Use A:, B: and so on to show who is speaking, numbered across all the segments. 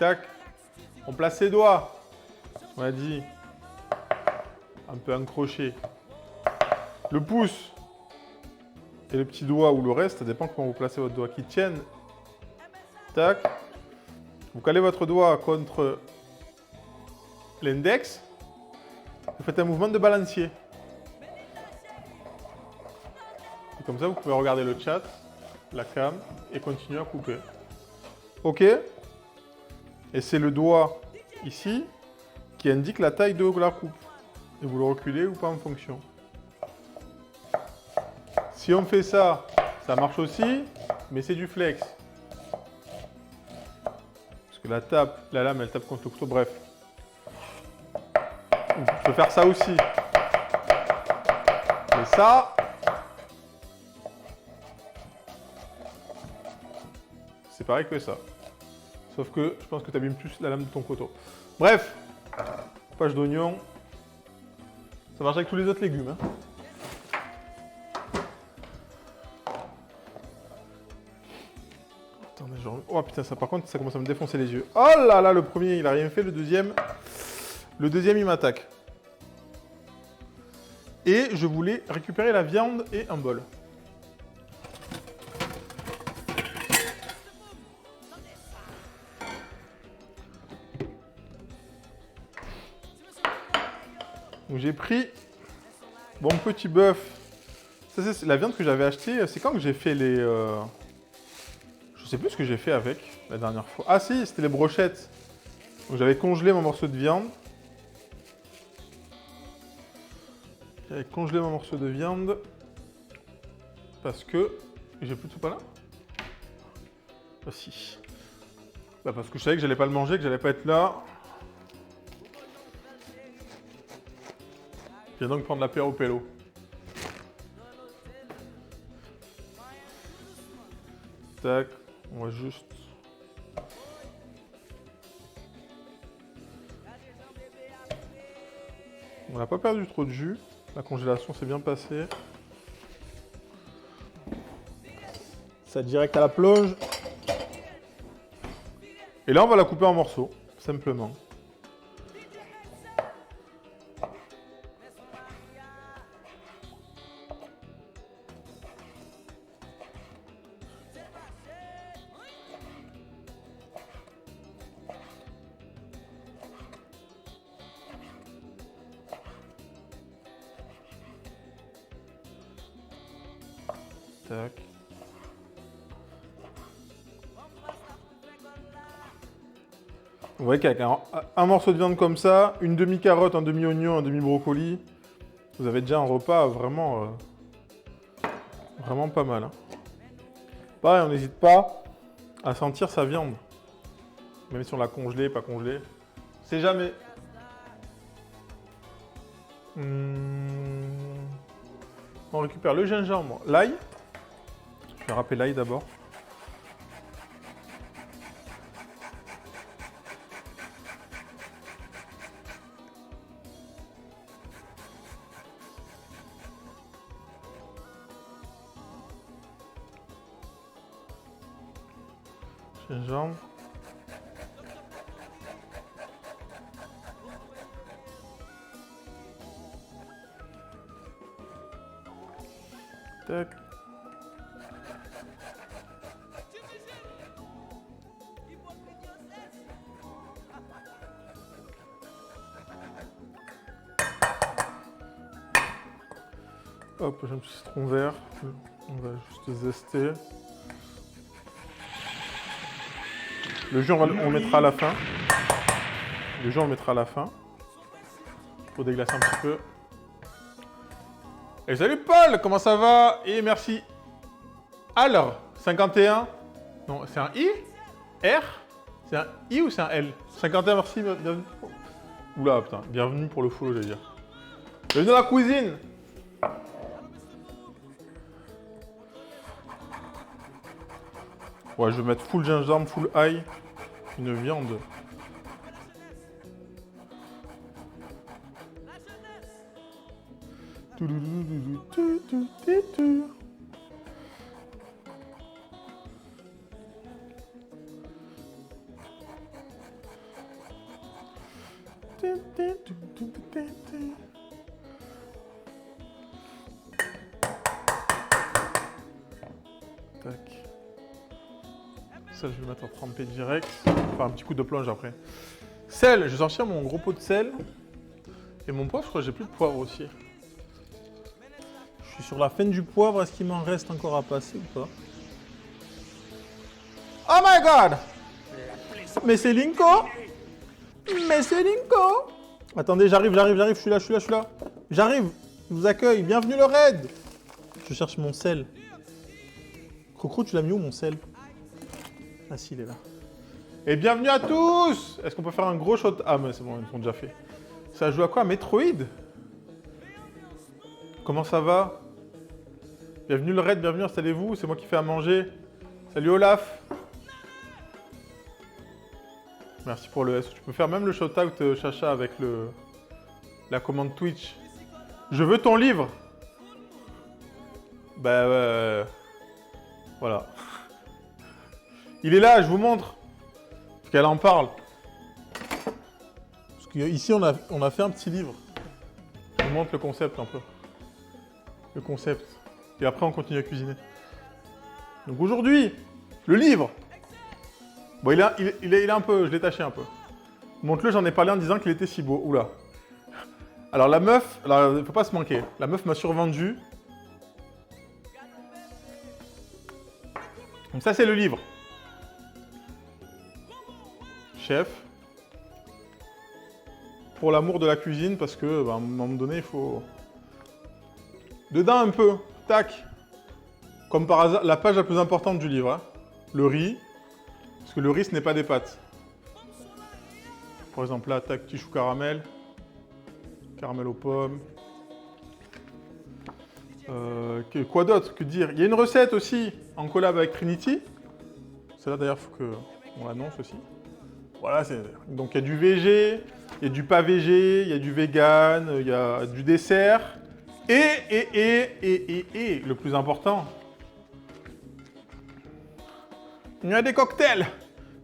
A: tac. On place ses doigts. On a dit. Un peu accroché. Le pouce. Et le petit doigt ou le reste, ça dépend comment vous placez votre doigt, qui tienne. Tac. Vous calez votre doigt contre l'index. Vous faites un mouvement de balancier. Et comme ça, vous pouvez regarder le chat, la cam, et continuer à couper. OK. Et c'est le doigt ici qui indique la taille de la coupe. Et vous le reculez ou pas en fonction. Si on fait ça, ça marche aussi, mais c'est du flex. Parce que la lame, elle tape contre le couteau, bref. On peut faire ça aussi. Et ça, c'est pareil que ça. Sauf que je pense que tu abîmes plus la lame de ton couteau. Bref, poche d'oignon. Ça marche avec tous les autres légumes. Hein. Attendez, genre... Oh putain, ça par contre, ça commence à me défoncer les yeux. Oh là là, le premier, il a rien fait. Le deuxième, il m'attaque. Et je voulais récupérer la viande et un bol. Donc j'ai pris mon petit bœuf. Ça c'est la viande que j'avais achetée. C'est quand que j'ai fait les... Je sais plus ce que j'ai fait avec la dernière fois. Ah si, c'était les brochettes. Donc j'avais congelé mon morceau de viande. J'avais congelé mon morceau de viande. Parce que... J'ai plus de soupe à là. Ah si. Bah parce que je savais que j'allais pas le manger, que j'allais pas être là. Je viens donc prendre l'apéro pélo. Tac, on va juste... On n'a pas perdu trop de jus. La congélation s'est bien passée. Ça direct à la plonge. Et là, on va la couper en morceaux, simplement. Tac. Vous voyez qu'avec un morceau de viande comme ça, une demi-carotte, un demi-oignon, un demi-brocoli, vous avez déjà un repas vraiment, vraiment pas mal. Hein. Pareil, on n'hésite pas à sentir sa viande. Même si on l'a congelée, pas congelée. C'est jamais. On récupère le gingembre, l'ail. Je vais râper l'ail d'abord. Gingembre. Tac. Hop, j'ai un petit citron vert. On va juste zester. Le jus, on le mettra à la fin. Le jus, on le mettra à la fin. Pour déglacer un petit peu. Et salut Paul, comment ça va? Et merci. Alors, 51. Non, c'est un I? R? C'est un I ou c'est un L? 51, merci, bienvenue. Oula, putain, bienvenue pour le follow, j'allais dire. Bienvenue dans la cuisine! Ouais, je vais mettre full gingembre, full ail. Une viande. Tac. Ça, je vais le mettre à tremper direct. Enfin, un petit coup de plonge après. Sel, je vais sortir mon gros pot de sel. Et mon poivre, je crois que j'ai plus de poivre aussi. Je suis sur la fin du poivre. Est-ce qu'il m'en reste encore à passer ou pas? Oh my god! Mais c'est Linko! Mais c'est Linko! Attendez, j'arrive, je suis là. J'arrive, je vous accueille, bienvenue le raid! Je cherche mon sel. Crocro, tu l'as mis où mon sel? Ah si, il est là. Et bienvenue à tous! Est-ce qu'on peut faire un gros shot? Ah mais c'est bon, ils l'ont déjà fait. Ça joue à quoi? Metroid? Comment ça va? Bienvenue le raid, bienvenue, installez-vous, c'est moi qui fais à manger. Salut Olaf! Merci pour le S. Tu peux faire même le shout-out, Chacha, avec la commande Twitch. Je veux ton livre. Bah voilà. Il est là, je vous montre. Parce qu'elle en parle. Parce qu'ici, on a fait un petit livre. Je vous montre le concept un peu. Le concept. Et après, on continue à cuisiner. Donc aujourd'hui, le livre. Bon, il est un peu... Je l'ai taché un peu. Montre-le, j'en ai parlé en disant qu'il était si beau. Oula. Alors la meuf... Alors, il faut pas se manquer. La meuf m'a survendu. Donc ça, c'est le livre. Chef. Pour l'amour de la cuisine, parce que, à un moment donné, il faut... Dedans un peu. Tac. Comme par hasard, la page la plus importante du livre. Hein. Le riz. Parce que le riz, ce n'est pas des pâtes. Par exemple, là, tac, petit chou caramel. Caramel aux pommes. Quoi d'autre? Que dire? Il y a une recette aussi, en collab avec Trinity. Celle-là, d'ailleurs, il faut qu'on l'annonce aussi. Voilà, donc il y a du végé, il y a du pas végé, il y a du vegan, il y a du dessert. Et le plus important, il y a des cocktails.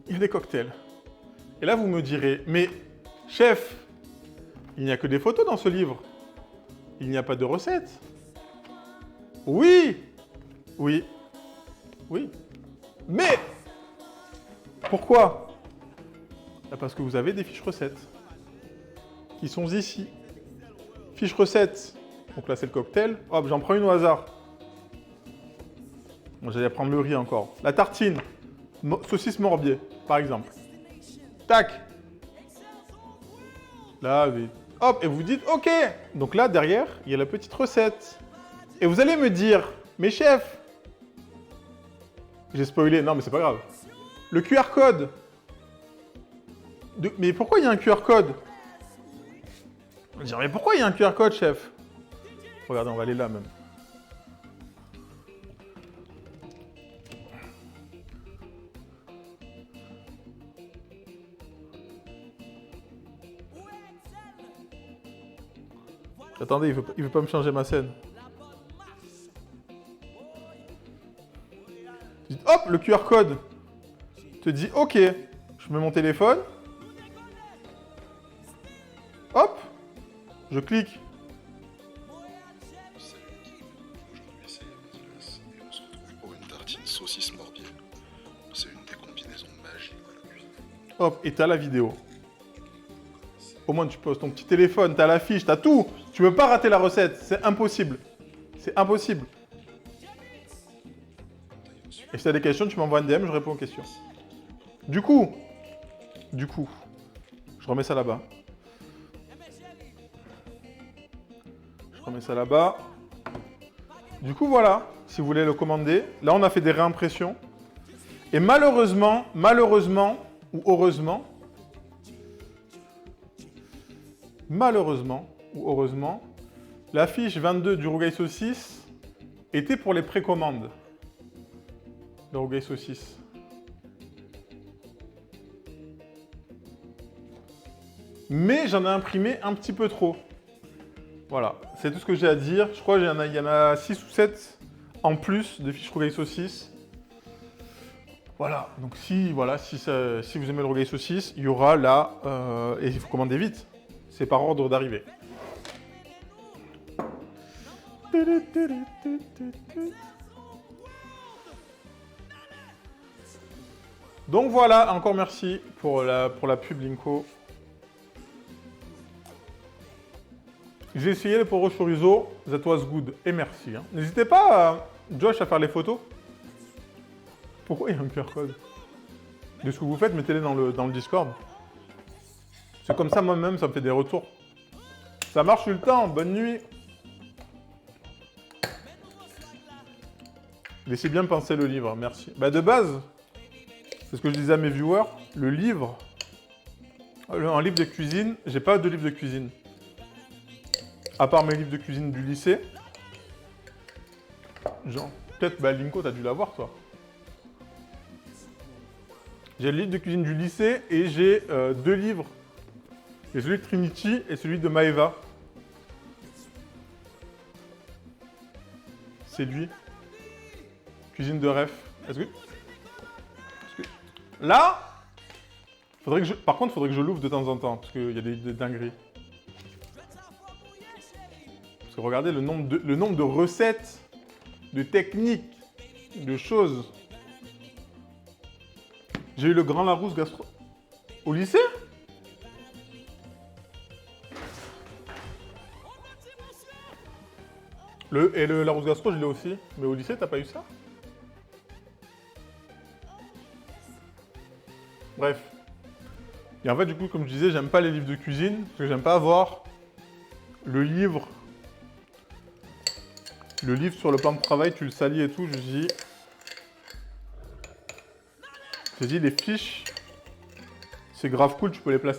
A: Il y a des cocktails. Et là, vous me direz, mais chef, il n'y a que des photos dans ce livre. Il n'y a pas de recettes. Oui. Oui. Oui. Mais pourquoi? Parce que vous avez des fiches recettes qui sont ici. Fiches recettes. Donc là, c'est le cocktail. Hop, j'en prends une au hasard. Bon, j'allais prendre le riz encore. La tartine. Saucisse morbier, par exemple. Tac. Là, hop, et vous dites OK. Donc là, derrière, il y a la petite recette. Et vous allez me dire, mais chef, j'ai spoilé, non mais c'est pas grave. Le QR code. Mais pourquoi il y a un QR code? On va dire, mais pourquoi il y a un QR code, chef? Regardez, on va aller là même. Attendez, il veut pas me changer ma scène. Hop, le QR code. Te dit OK. Je mets mon téléphone. Hop. Je clique.
B: Salut l'équipe. Aujourd'hui c'est Nicolas et on se retrouve pour une tartine saucisse morbier. C'est une des combinaisons magiques de la cuisine.
A: Hop, et t'as la vidéo. Au moins tu poses ton petit téléphone, t'as l'affiche, t'as tout. Tu peux pas rater la recette, c'est impossible. C'est impossible. Et si t'as des questions, tu m'envoies un DM, je réponds aux questions. Du coup, je remets ça là-bas. Je remets ça là-bas. Du coup, voilà, si vous voulez le commander. Là, on a fait des réimpressions. Et malheureusement, ou heureusement, la fiche 22 du rougail saucisse était pour les précommandes. Le rougail saucisse. Mais j'en ai imprimé un petit peu trop. Voilà, c'est tout ce que j'ai à dire. Je crois qu'il y en a 6 ou 7 en plus de fiches rougail saucisse. Voilà, donc si vous aimez le rougail saucisse, il y aura là, et il faut commander vite. C'est par ordre d'arrivée. Donc voilà, encore merci pour la pub Linko. J'ai essayé le poro chorizo, that was good, et merci. Hein. N'hésitez pas, Josh, à faire les photos. Pourquoi il y a un QR code? De ce que vous faites, mettez-les dans le Discord. C'est comme ça, moi-même, ça me fait des retours. Ça marche tout le temps, bonne nuit. Laissez bien penser le livre, merci. Bah de base, c'est ce que je disais à mes viewers, le livre, un livre de cuisine, j'ai pas de livre de cuisine. À part mes livres de cuisine du lycée. Genre, peut-être, bah Linko, t'as dû l'avoir, toi. J'ai le livre de cuisine du lycée et j'ai 2 livres. J'ai celui de Trinity et celui de Maeva. C'est lui. Cuisine de ref. Est-ce que... Là, par contre, il faudrait que je l'ouvre de temps en temps, parce qu'il y a des dingueries. Parce que regardez le nombre de recettes, de techniques, de choses. J'ai eu le Grand Larousse Gastro... Au lycée? Le Larousse Gastro, je l'ai aussi. Mais au lycée, t'as pas eu ça? Bref. Et en fait, du coup, comme je disais, j'aime pas les livres de cuisine, parce que j'aime pas avoir le livre sur le plan de travail, tu le salis et tout. J'ai dit, les fiches, c'est grave cool, tu peux les placer.